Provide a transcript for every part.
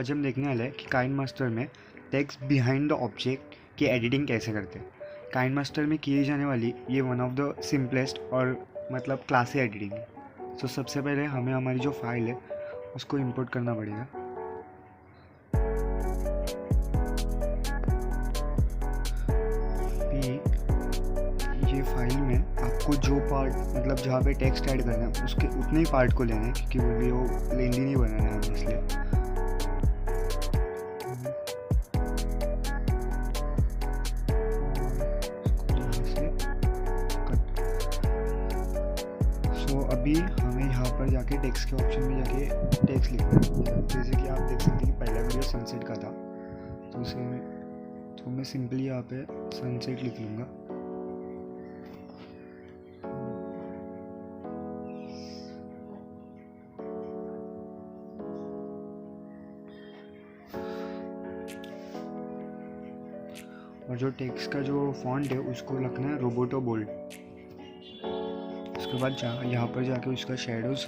आज हम देखने वाले हैं कि काइनमास्टर में टेक्स्ट बिहाइंड द ऑब्जेक्ट की एडिटिंग कैसे करते हैं। काइनमास्टर में किए जाने वाली ये वन ऑफ द सिंपलेस्ट और मतलब क्लासी एडिटिंग है। तो सबसे पहले हमें हमारी जो फाइल है उसको इंपोर्ट करना पड़ेगा। ये फाइल में आपको जो पार्ट मतलब जहाँ पे टेक्स्ट ऐड करना है उसके उतने ही पार्ट को लेना है, क्योंकि वो लेंदी नहीं बनाना है इसलिए। सो अभी हमें यहाँ पर जाके टेक्स्ट के ऑप्शन में जाके टेक्स्ट लिखना है। जैसे कि आप देख सकते हैं कि पहला वीडियो सनसेट का था, तो उसे मैं सिंपली यहाँ पे सनसेट लिख लूँगा। और जो टेक्स्ट का जो फॉन्ट है उसको रखना है रोबोटो बोल्ड। उसके बाद यहाँ पर जाके उसका शेडोज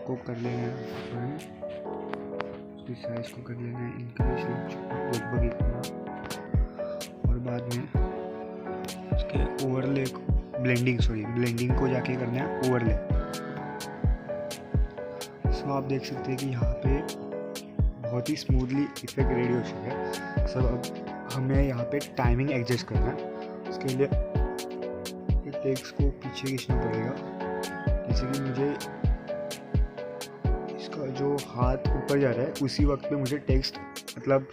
को कर लेना है, उसकी साइज को कर लेना है इंक्रीज लगभग इतना। और बाद में उसके ओवरले ब्लेंडिंग को जाके करना है ओवरले। सो आप देख सकते हैं कि यहाँ पे बहुत ही स्मूथली इफेक्ट रेडी हो चुका है। सब अब हमें यहाँ पे टाइमिंग एडजस्ट करना है। उसके लिए टेक्स्ट को पीछे खींचना पड़ेगा। जैसे कि मुझे इसका जो हाथ ऊपर जा रहा है उसी वक्त पे मुझे टेक्स्ट मतलब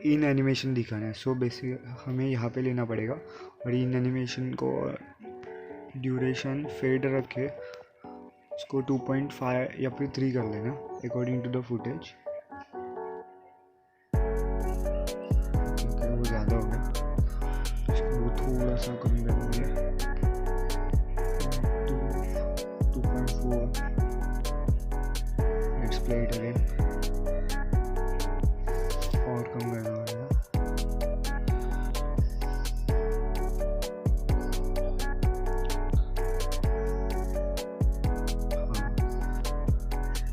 इन एनिमेशन दिखाना है। सो बेसिक हमें यहाँ पे लेना पड़ेगा और इन एनिमेशन को ड्यूरेशन फेड रख के उसको 2.5 या फिर 3 कर लेना अकॉर्डिंग टू द फुटेज। ज़्यादा हो गया, इसको थोड़ा सा कम करेंगे 2.4। लेट्स प्ले इट अगेन और कम करना होगा।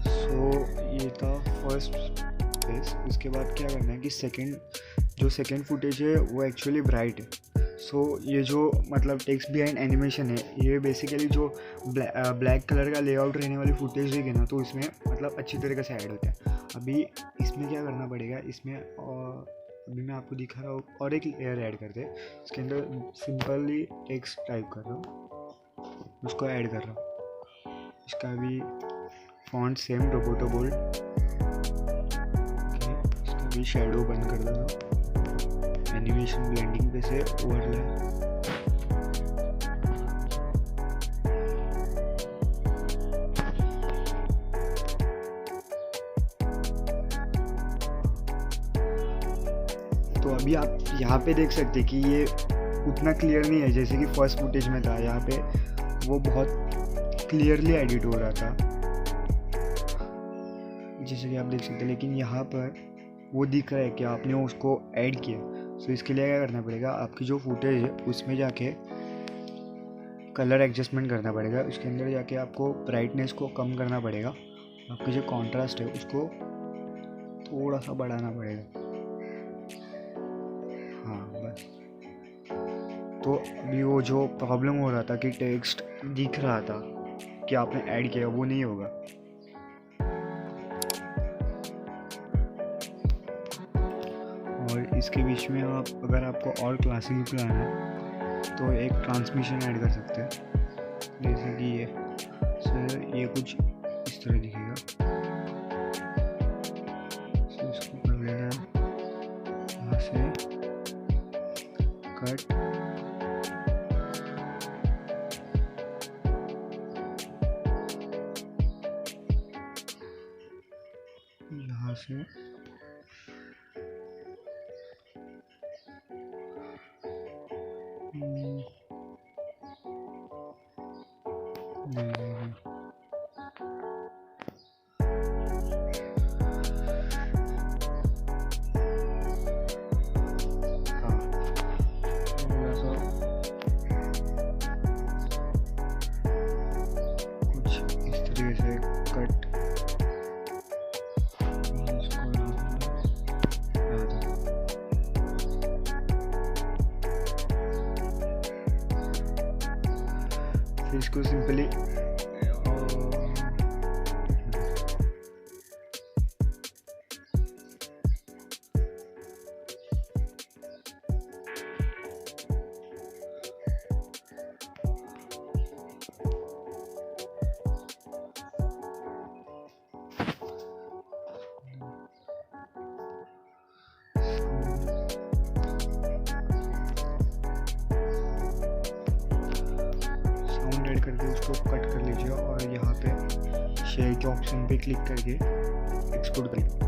सो ये था फर्स्ट फेस। उसके बाद क्या करना है कि सेकेंड फुटेज है वो एक्चुअली ब्राइट है। सो ये जो मतलब टेक्स्ट बिहाइंड एनिमेशन है ये बेसिकली जो ब्लैक कलर का लेआउट रहने वाली फुटेज देखे ना, तो इसमें मतलब अच्छी तरीके से ऐड होता है। अभी इसमें क्या करना पड़ेगा, इसमें अभी मैं आपको दिखा रहा हूँ और एक लेयर ऐड करते हैं। इसके अंदर सिंपली टेक्स्ट टाइप कर रहा हूँ, उसको ऐड कर रहा हूँ। इसका भी फॉन्ट सेम रोबोटो बोल्ड। इसका भी शेडो बंद कर दो, एनिमेशन ब्लेंडिंग पे से ओवरले। तो अभी आप यहाँ पे देख सकते हैं कि ये उतना क्लियर नहीं है जैसे कि फर्स्ट फुटेज में था। यहाँ पे वो बहुत क्लियरली एडिट हो रहा था जैसे कि आप देख सकते हैं, लेकिन यहाँ पर वो दिख रहा है कि आपने उसको ऐड किया। सो इसके लिए क्या करना पड़ेगा, आपकी जो फुटेज है उसमें जाके कलर एडजस्टमेंट करना पड़ेगा। उसके अंदर जाके आपको ब्राइटनेस को कम करना पड़ेगा, आपकी जो कॉन्ट्रास्ट है उसको थोड़ा सा बढ़ाना पड़ेगा। हाँ बस। तो अभी वो जो प्रॉब्लम हो रहा था कि टेक्स्ट दिख रहा था कि आपने ऐड किया, वो नहीं होगा। और इसके बीच में आप अगर आपको और क्लासिक लुक लाना है तो एक ट्रांसमिशन ऐड कर सकते हैं, जैसे कि ये सर ये कुछ इस तरह दिखेगा। तो इसको कर लेना यहाँ से कट, यहाँ से फिर इसको सिंपली ऐड करके उसको कट कर लीजिए और यहाँ पे शेयर के ऑप्शन पे क्लिक करके एक्सपोर्ट कर लीजिए।